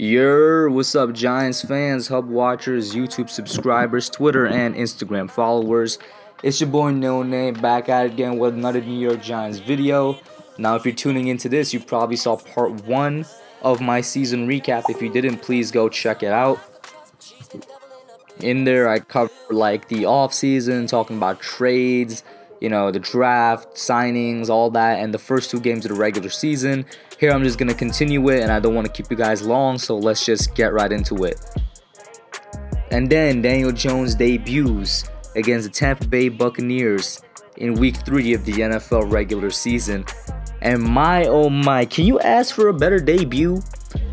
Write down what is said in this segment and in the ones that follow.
What's up, Giants fans, Hub watchers, YouTube subscribers, Twitter and Instagram followers? It's your boy Noname back at it again with another New York Giants video. Now, if you're tuning into this, you probably saw part 1 of my season recap. If you didn't, please go check it out. In there, I covered like the off season, talking about trades, the draft, signings, all that, and the first 2 games of the regular season. Here I'm just going to continue it, and I don't want to keep you guys long, so let's just get right into it. And then Daniel Jones debuts against the Tampa Bay Buccaneers in Week 3 of the NFL regular season. And my, oh my, can you ask for a better debut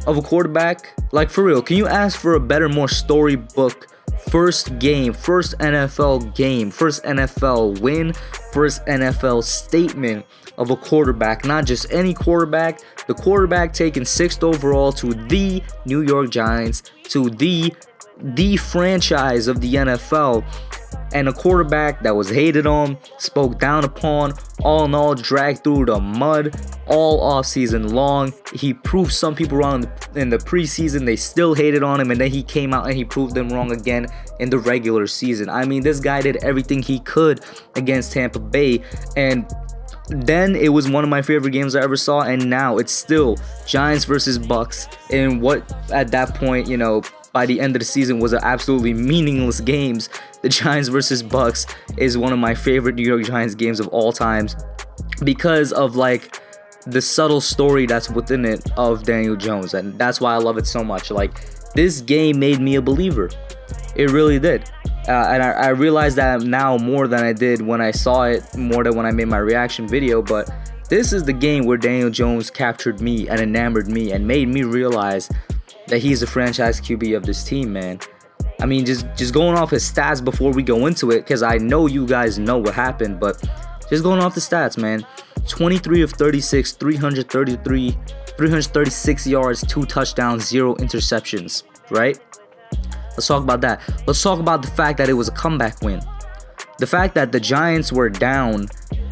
of a quarterback? Like, for real, can you ask for a better, more storybook first game, first NFL game, first NFL win, first NFL statement of a quarterback? Not just any quarterback, the quarterback taken 6th overall to the New York Giants, to the franchise of the NFL, and a quarterback that was hated on, spoke down upon, all in all dragged through the mud all off season long. He proved some people wrong in the preseason. They still hated on him, and then he came out and he proved them wrong again in the regular season. I mean, this guy did everything he could against Tampa Bay, and then it was one of my favorite games I ever saw, and now it's still Giants versus Bucks in what at that point, by the end of the season was an absolutely meaningless games. The Giants versus Bucks is one of my favorite New York Giants games of all times because of like the subtle story that's within it of Daniel Jones, and that's why I love it so much. Like, this game made me a believer. It really did. And I realize that now more than I did when I saw it, more than when I made my reaction video. But this is the game where Daniel Jones captured me and enamored me and made me realize that he's the franchise QB of this team, man. I mean, just going off his stats before we go into it, because I know you guys know what happened, but just going off the stats, man. 23 of 36, 336 yards, 2 touchdowns, 0 interceptions, right? Let's talk about that. Let's talk about the fact that it was a comeback win. The fact that the Giants were down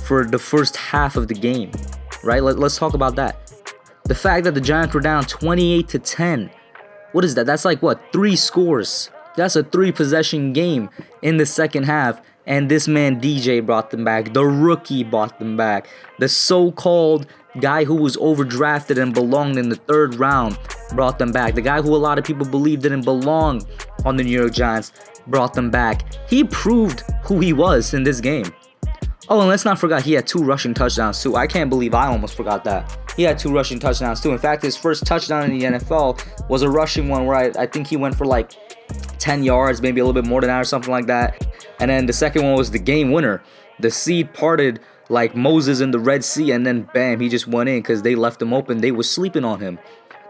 for the first half of the game, right? Let's talk about that. The fact that the Giants were down 28-10. What is that? That's like, what, 3 scores? That's a 3-possession game in the second half. And this man DJ brought them back. The rookie brought them back. The so-called guy who was overdrafted and belonged in the 3rd round brought them back. The guy who a lot of people believe didn't belong on the New York Giants brought them back. He proved who he was in this game. Oh, and let's not forget he had 2 rushing touchdowns too. I can't believe I almost forgot that. He had 2 rushing touchdowns too. In fact, his first touchdown in the NFL was a rushing one where I think he went for like 10 yards, maybe a little bit more than that or something like that. And then the second one was the game winner. The sea parted like Moses in the Red Sea, and then bam, he just went in because they left him open. They were sleeping on him.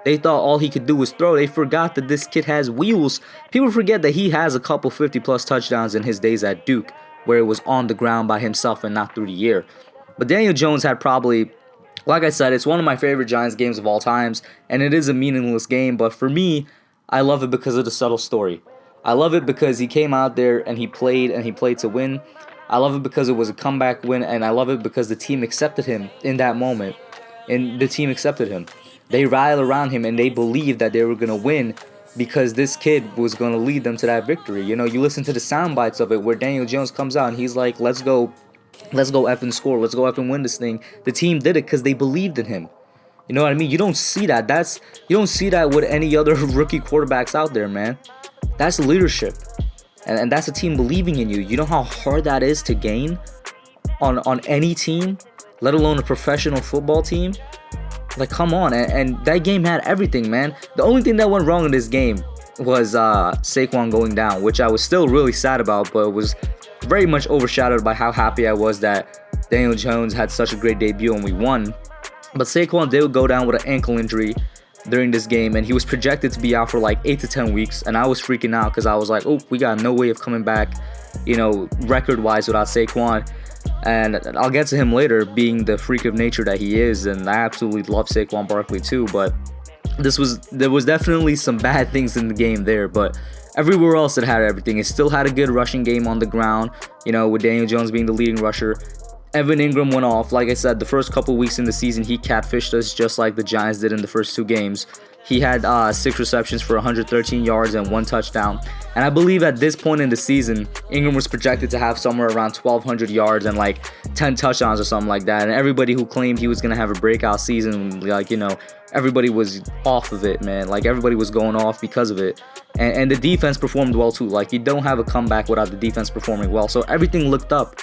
They thought all he could do was throw. They forgot that this kid has wheels. People forget that he has a couple 50-plus touchdowns in his days at Duke, where it was on the ground by himself and not through the air. But Daniel Jones had probably, like I said, it's one of my favorite Giants games of all times, and it is a meaningless game, but for me, I love it because of the subtle story. I love it because he came out there and he played to win. I love it because it was a comeback win, and I love it because the team accepted him in that moment, and the team accepted him. They rallied around him, and they believed that they were going to win because this kid was going to lead them to that victory. You listen to the sound bites of it where Daniel Jones comes out and he's like, let's go effing score, let's go effing win this thing. The team did it because they believed in him. You know what I mean? You don't see that. You don't see that with any other rookie quarterbacks out there, man. That's leadership. And that's a team believing in you. You know how hard that is to gain on any team, let alone a professional football team? Like, come on. And that game had everything, man. The only thing that went wrong in this game was Saquon going down, which I was still really sad about, but it was very much overshadowed by how happy I was that Daniel Jones had such a great debut and we won. But Saquon did go down with an ankle injury during this game, and he was projected to be out for like 8 to 10 weeks, and I was freaking out because I was like, oh, we got no way of coming back, record-wise without Saquon. And I'll get to him later, being the freak of nature that he is, and I absolutely love Saquon Barkley too, but there was definitely some bad things in the game there, but everywhere else it had everything. It still had a good rushing game on the ground, with Daniel Jones being the leading rusher. Evan Ingram went off. Like I said, the first couple weeks in the season, he catfished us just like the Giants did in the first 2 games. He had 6 receptions for 113 yards and 1 touchdown. And I believe at this point in the season, Ingram was projected to have somewhere around 1,200 yards and like 10 touchdowns or something like that. And everybody who claimed he was going to have a breakout season, like, you know, everybody was off of it, man. Like, everybody was going off because of it. And the defense performed well too. Like, you don't have a comeback without the defense performing well. So everything looked up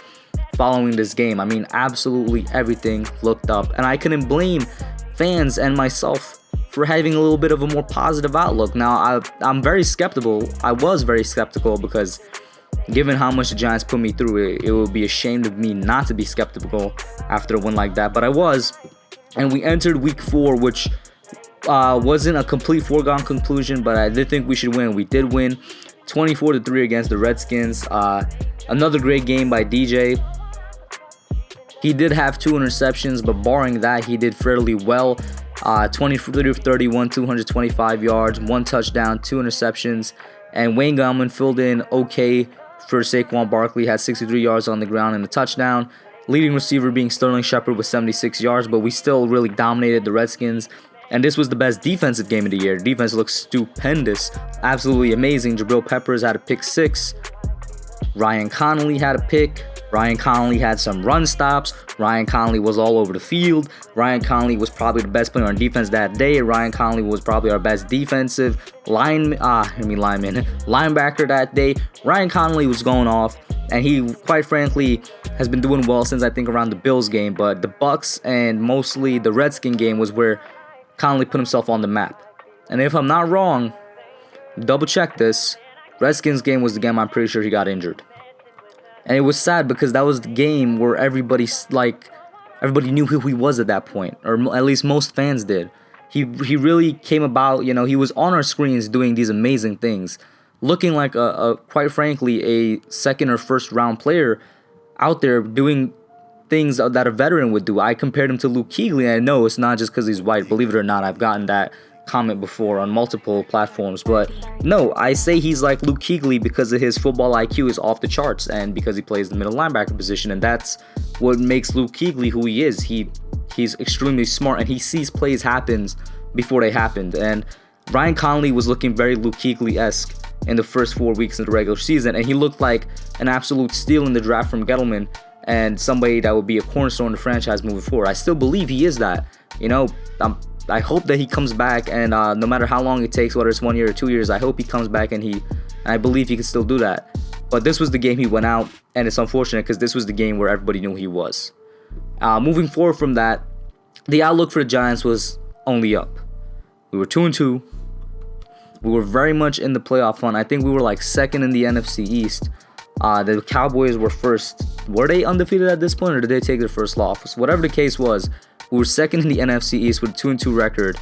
following this game. I mean, absolutely everything looked up. And I couldn't blame fans and myself for having a little bit of a more positive outlook. Now, I'm very skeptical. I was very skeptical because given how much the Giants put me through, it would be ashamed of me not to be skeptical after a win like that. But I was. And we entered week 4, which wasn't a complete foregone conclusion, but I did think we should win. We did win 24-3 against the Redskins. Another great game by DJ. He did have 2 interceptions, but barring that, he did fairly well. 23 of 31, 225 yards, 1 touchdown, 2 interceptions. And Wayne Gallman filled in okay for Saquon Barkley, had 63 yards on the ground and a touchdown. Leading receiver being Sterling Shepard with 76 yards, but we still really dominated the Redskins. And this was the best defensive game of the year. Defense looks stupendous, absolutely amazing. Jabril Peppers had a pick 6. Ryan Connolly had a pick. Ryan Connolly had some run stops. Ryan Connolly was all over the field. Ryan Connolly was probably the best player on defense that day. Ryan Connolly was probably our best defensive linebacker that day. Ryan Connolly was going off, and he, quite frankly, has been doing well since I think around the Bills game. But the Bucks and mostly the Redskin game was where Connolly put himself on the map. And if I'm not wrong, double check this, Redskins game was the game I'm pretty sure he got injured. And it was sad because that was the game where everybody knew who he was at that point, or at least most fans did. He really came about, you know, he was on our screens doing these amazing things, looking like quite frankly a second or first round player out there doing things that a veteran would do. I compared him to Luke Kuechly, and I know it's not just because he's white. Believe it or not, I've gotten that comment before on multiple platforms, but no, I say he's like Luke Kuechly because of his football IQ is off the charts, and because he plays the middle linebacker position, and that's what makes Luke Kuechly who he is. He's extremely smart, and he sees plays happen before they happened. And Ryan Connolly was looking very Luke Kuechly-esque in the first 4 weeks of the regular season, and he looked like an absolute steal in the draft from Gettleman and somebody that would be a cornerstone in the franchise moving forward. I still believe he is that. You know, I hope that he comes back, and no matter how long it takes, whether it's 1 year or 2 years, I hope he comes back, and I believe he can still do that. But this was the game he went out, and it's unfortunate because this was the game where everybody knew he was. Moving forward from that, the outlook for the Giants was only up. We were 2-2. We were very much in the playoff hunt. I think we were like second in the NFC East. The Cowboys were first. Were they undefeated at this point, or did they take their first loss? Whatever the case was, we were second in the NFC East with a 2-2 record.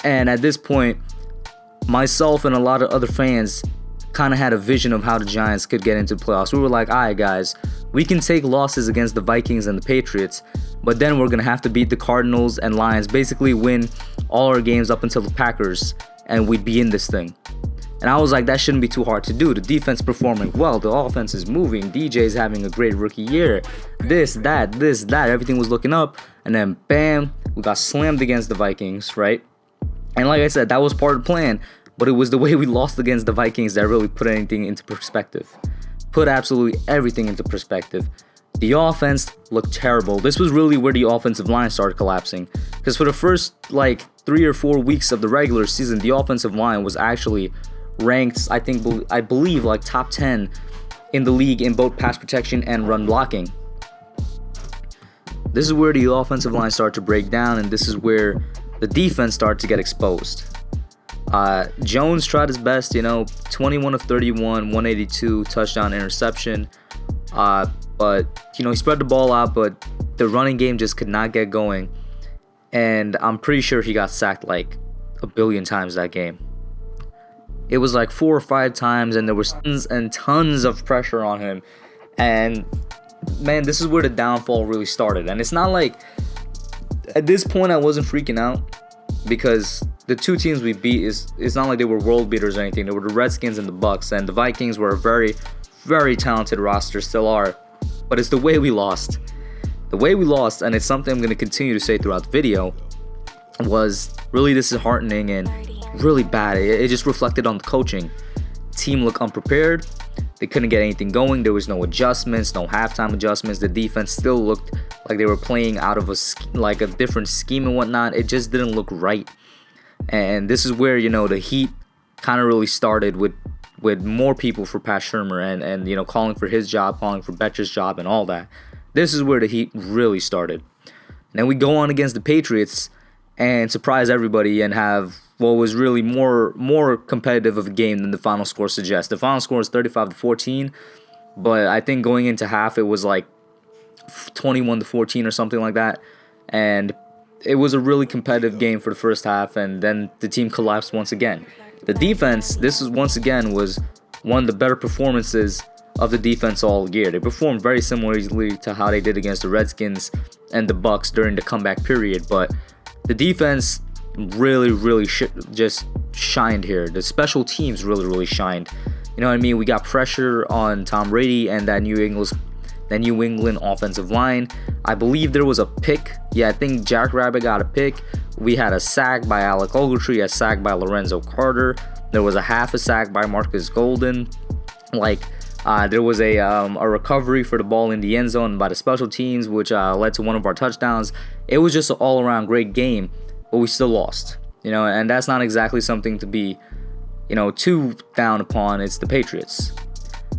And at this point, myself and a lot of other fans kind of had a vision of how the Giants could get into the playoffs. We were like, all right, guys, we can take losses against the Vikings and the Patriots, but then we're going to have to beat the Cardinals and Lions, basically win all our games up until the Packers, and we'd be in this thing. And I was like, that shouldn't be too hard to do. The defense performing well. The offense is moving. DJ's having a great rookie year. This, that. Everything was looking up. And then, bam, we got slammed against the Vikings, right? And like I said, that was part of the plan. But it was the way we lost against the Vikings that really put anything into perspective. Put absolutely everything into perspective. The offense looked terrible. This was really where the offensive line started collapsing. Because for the first, 3 or 4 weeks of the regular season, the offensive line was actually ranked, I believe, top 10 in the league in both pass protection and run blocking. This is where the offensive line started to break down, and this is where the defense started to get exposed. Jones tried his best, 21 of 31, 182, touchdown, interception. But, he spread the ball out, but the running game just could not get going. And I'm pretty sure he got sacked a billion times that game. It was 4 or 5 times, and there was tons and tons of pressure on him. And, man, this is where the downfall really started. And it's not at this point I wasn't freaking out, because the two teams we beat, it's not like they were world beaters or anything. They were the Redskins and the Bucks, and the Vikings were a very, very talented roster, still are. But it's the way we lost. The way we lost, and it's something I'm going to continue to say throughout the video, was really disheartening, and really bad. It just reflected on the coaching. Team looked unprepared. They couldn't get anything going. There was no adjustments, no halftime adjustments. The defense still looked like they were playing out of a different scheme and whatnot. It just didn't look right. And this is where, you know, the heat kind of really started with more people for Pat Shurmur and you know, calling for his job, calling for Betcher's job and all that. This is where the heat really started. And then we go on against the Patriots and surprise everybody and have what was really more competitive of a game than the final score suggests. The final score is 35-14, but I think going into half it was like 21-14 or something like that. And it was a really competitive game for the first half, and then the team collapsed once again. The defense, this is once again was one of the better performances of the defense all year. They performed very similarly to how they did against the Redskins and the Bucks during the comeback period, but the defense really just shined here. The special teams really shined. You know what I mean? We got pressure on Tom Brady and that New England offensive line. I believe there was a pick. Yeah, I think Jack Rabbit got a pick. We had a sack by Alec Ogletree, a sack by Lorenzo Carter. There was a half a sack by Marcus Golden. There was a recovery for the ball in the end zone by the special teams, which led to one of our touchdowns. It was just an all-around great game, but we still lost. You know, and that's not exactly something to be, you know, too down upon. It's the Patriots.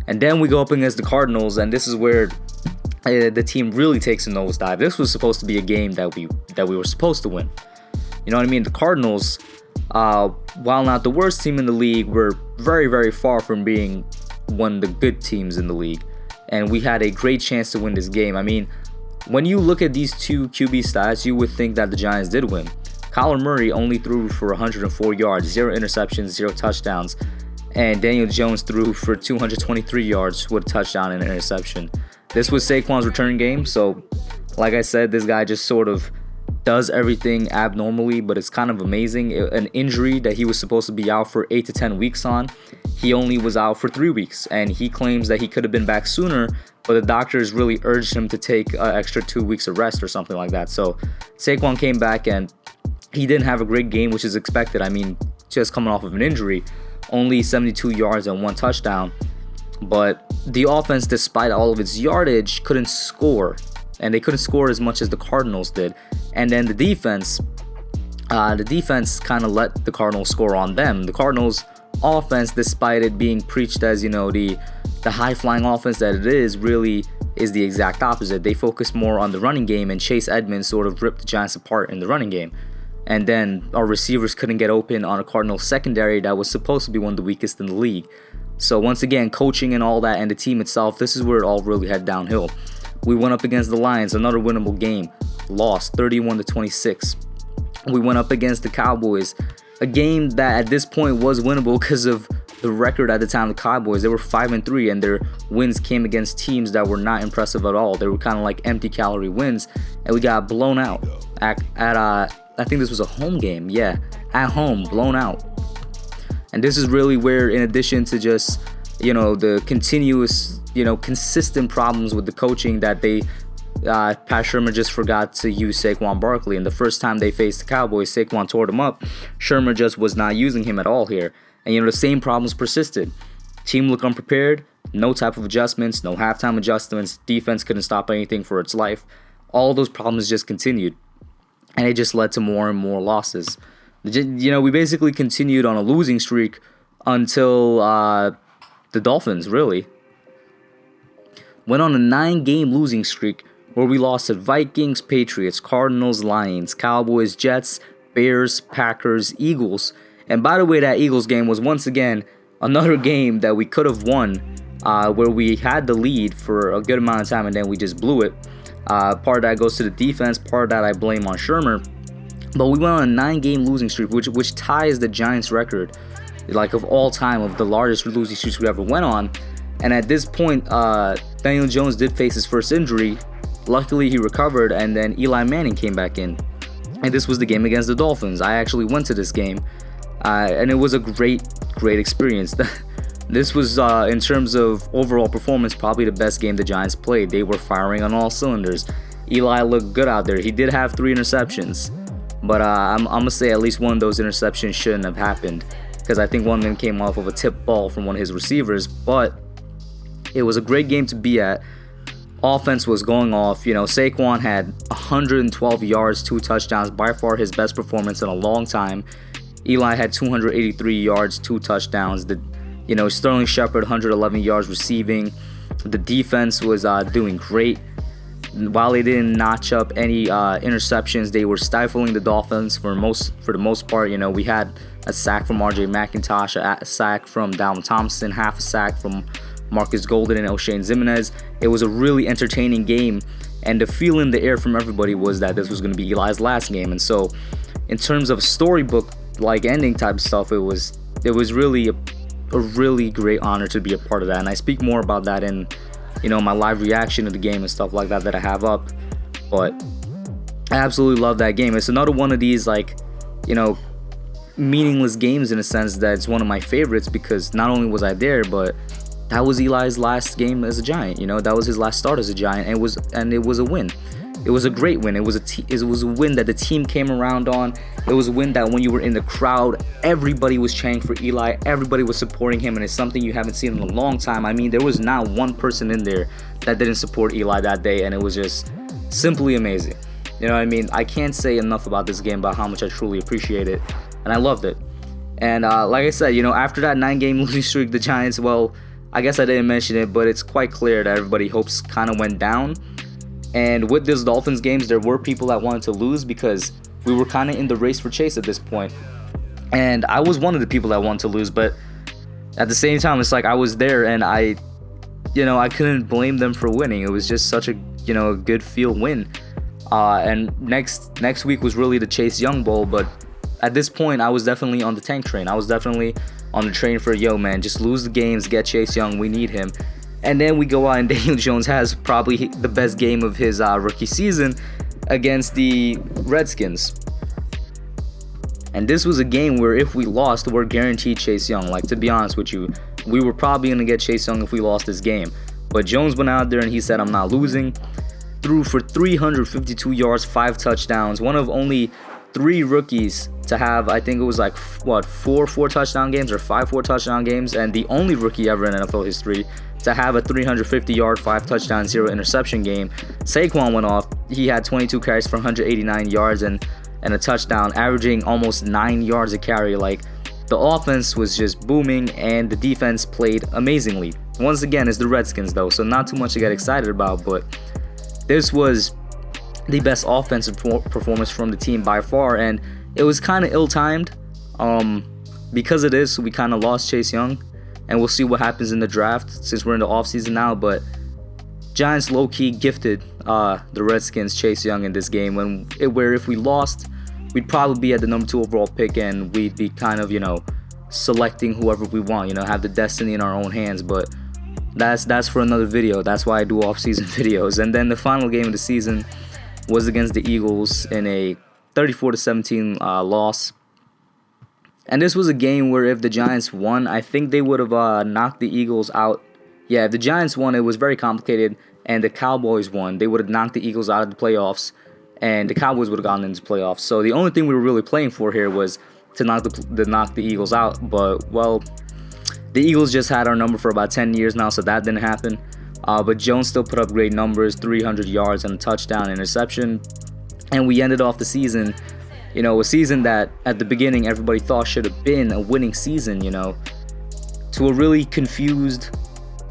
And then we go up against the Cardinals, and this is where the team really takes a nosedive. This was supposed to be a game that we were supposed to win. You know what I mean? The Cardinals, while not the worst team in the league, were very far from being one of the good teams in the league. And we had a great chance to win this game. I mean, when you look at these two QB stats, you would think that the Giants did win. Kyler Murray only threw for 104 yards, 0 interceptions, 0 touchdowns. And Daniel Jones threw for 223 yards with a touchdown and an interception. This was Saquon's return game, so like I said, this guy just sort of does everything abnormally, but it's kind of amazing. An injury that he was supposed to be out for 8 to 10 weeks on, he only was out for 3 weeks, and he claims that he could have been back sooner, but the doctors really urged him to take an extra 2 weeks of rest or something like that. So Saquon came back, and he didn't have a great game, which is expected. I mean, just coming off of an injury, only 72 yards and 1 touchdown. But the offense, despite all of its yardage, couldn't score. And they couldn't score as much as the Cardinals did. And then the defense kind of let the Cardinals score on them. The Cardinals offense, despite it being preached as, you know, the high-flying offense that it is, really is the exact opposite. They focus more on the running game, and Chase Edmonds sort of ripped the Giants apart in the running game. And then our receivers couldn't get open on a Cardinals secondary that was supposed to be one of the weakest in the league. So once again, coaching and all that, and the team itself, this is where it all really head downhill. We went up against the Lions, another winnable game, lost 31-26. We went up against the Cowboys, a game that at this point was winnable because of the record at the time. The Cowboys, they were 5-3, and their wins came against teams that were not impressive at all. They were kind of like empty calorie wins, and we got blown out at I think this was a home game. Yeah, at home, blown out. And this is really where, in addition to just, you know, the continuous, you know, consistent problems with the coaching, that Pat Shurmur just forgot to use Saquon Barkley. And the first time they faced the Cowboys, Saquon tore them up. Shurmur just was not using him at all here. And, you know, the same problems persisted. Team looked unprepared, no type of adjustments, no halftime adjustments. Defense couldn't stop anything for its life. All those problems just continued. And it just led to more and more losses. You know, we basically continued on a losing streak until the Dolphins, really. Went on a 9-game losing streak where we lost to Vikings, Patriots, Cardinals, Lions, Cowboys, Jets, Bears, Packers, Eagles. And by the way, that Eagles game was once again another game that we could have won, where we had the lead for a good amount of time and then we just blew it. Part of that goes to the defense, part of that I blame on Shurmur. But we went on a 9-game losing streak, which ties the Giants record, like, of all time, of the largest losing streaks we ever went on. And at this point, Daniel Jones did face his first injury. Luckily, he recovered, and then Eli Manning came back in. And this was the game against the Dolphins. I actually went to this game, and it was a great experience. This was, in terms of overall performance, probably the best game the Giants played. They were firing on all cylinders. Eli looked good out there. He did have 3 interceptions, But I'm gonna say at least one of those interceptions shouldn't have happened, because I think one of them came off of a tip ball from one of his receivers. But it was a great game to be at. Offense was going off. Saquon had 112 yards, 2 touchdowns, by far his best performance in a long time. Eli had 283 yards, 2 touchdowns. Sterling Shepard, 111 yards receiving. The defense was doing great. While they didn't notch up any interceptions, they were stifling the Dolphins for the most part. We had a sack from R.J. McIntosh, a sack from Dalvin Thompson, half a sack from Marcus Golden and O'Shane Ximines. It was a really entertaining game, and the feel in the air from everybody was that this was going to be Eli's last game. And so, in terms of storybook like ending type stuff, it was really a really great honor to be a part of that. And I speak more about that in my live reaction to the game and stuff like that I have up. But I absolutely love that game. It's another one of these meaningless games in a sense that it's one of my favorites, because not only was I there, but that was Eli's last game as a Giant. That was his last start as a Giant, and it was a win. It was a great win. It was a win that the team came around on. It was a win that when you were in the crowd, everybody was cheering for Eli. Everybody was supporting him, and it's something you haven't seen in a long time. I mean, there was not one person in there that didn't support Eli that day, and it was just simply amazing. I can't say enough about this game, about how much I truly appreciate it, and I loved it. And like I said, after that 9-game losing streak, the Giants, well, I guess I didn't mention it, but it's quite clear that everybody's hopes kind of went down. And with this Dolphins games, there were people that wanted to lose, because we were kind of in the race for Chase at this point. And I was one of the people that wanted to lose, but at the same time, it's like I was there, and I couldn't blame them for winning. It was just such a good feel win. And next week was really the Chase Young Bowl, but at this point, I was definitely on the tank train. I was definitely on the train for, man, just lose the games, get Chase Young, we need him. And then we go out, and Daniel Jones has probably the best game of his rookie season against the Redskins. And this was a game where if we lost, we're guaranteed Chase Young. Like, to be honest with you, we were probably going to get Chase Young if we lost this game. But Jones went out there and he said, I'm not losing. Threw for 352 yards, 5 touchdowns. One of only 3 rookies to have, I think it was like, 4 touchdown games or 5 4-touchdown games. And the only rookie ever in NFL history to have a 350-yard, 5-touchdown, 0-interception game. Saquon went off. He had 22 carries for 189 yards and a touchdown, averaging almost 9 yards a carry. Like, the offense was just booming, and the defense played amazingly. Once again, it's the Redskins, though, so not too much to get excited about, but this was the best offensive performance from the team by far, and it was kind of ill-timed. Because of this, we kind of lost Chase Young, and we'll see what happens in the draft since we're in the offseason now. But Giants low-key gifted the Redskins Chase Young in this game, where if we lost, we'd probably be at the number 2 overall pick, and we'd be kind of, selecting whoever we want, have the destiny in our own hands. But that's for another video. That's why I do off-season videos. And then the final game of the season was against the Eagles in a 34-17 loss. And this was a game where if the Giants won, I think they would have knocked the Eagles out. Yeah, if the Giants won, it was very complicated, and the Cowboys won, they would have knocked the Eagles out of the playoffs, and the Cowboys would have gotten into the playoffs. So the only thing we were really playing for here was to knock the Eagles out. But, well, the Eagles just had our number for about 10 years now, so that didn't happen. But Jones still put up great numbers, 300 yards and a touchdown, interception. And we ended off the season, a season that at the beginning everybody thought should have been a winning season, to a really confused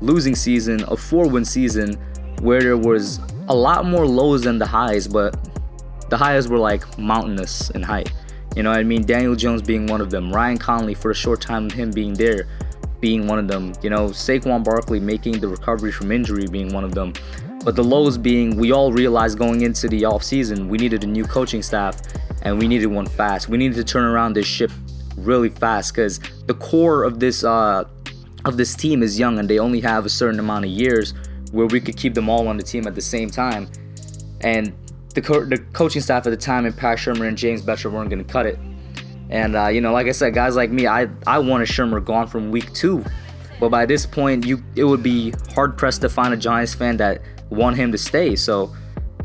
losing season, a 4-win season where there was a lot more lows than the highs, but the highs were like mountainous in height. Daniel Jones being one of them, Ryan Connolly for a short time of him being there being one of them, Saquon Barkley making the recovery from injury being one of them. But the lows being, we all realized going into the offseason, we needed a new coaching staff, and we needed one fast. We needed to turn around this ship really fast, because the core of this team is young, and they only have a certain amount of years where we could keep them all on the team at the same time. And the coaching staff at the time, and Pat Shurmur and James Bettcher, weren't going to cut it. And like I said, guys like me, I wanted Shurmur gone from week 2. But by this point, it would be hard pressed to find a Giants fan that want him to stay. So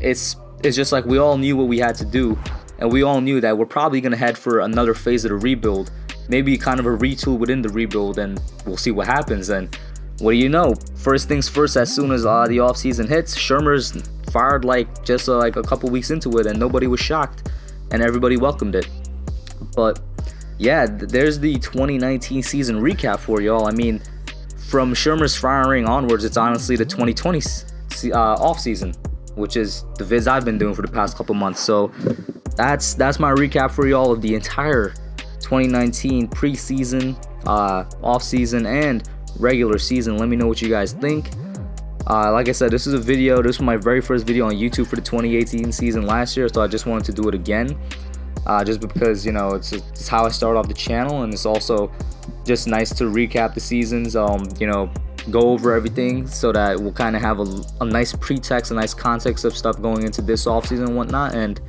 it's just like we all knew what we had to do. and we all knew that we're probably gonna head for another phase of the rebuild, maybe kind of a retool within the rebuild, and we'll see what happens. And what do you know? First things first, as soon as the offseason hits, Shermer's fired like just like a couple weeks into it, and nobody was shocked, and everybody welcomed it. But yeah, there's the 2019 season recap for y'all. I mean, from Shermer's firing onwards, it's honestly the 2020 off season, which is the vids I've been doing for the past couple months. So that's my recap for y'all of the entire 2019 preseason, off season, and regular season. Let me know what you guys think. Like I said, this is a video. This was my very first video on YouTube for the 2018 season last year, so I just wanted to do it again. Just because, you know, it's how I started off the channel, and it's also just nice to recap the seasons, you know, go over everything so that we'll kind of have a nice pretext, a nice context of stuff going into this offseason and whatnot. And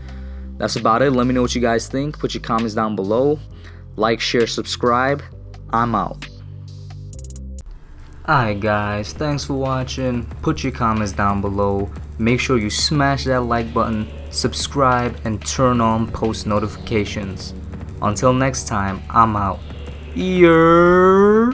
that's about it. Let me know what you guys think. Put your comments down below. Like, share, subscribe. I'm out. Alright guys, thanks for watching. Put your comments down below. Make sure you smash that like button, subscribe, and turn on post notifications. Until next time, I'm out. Yeah.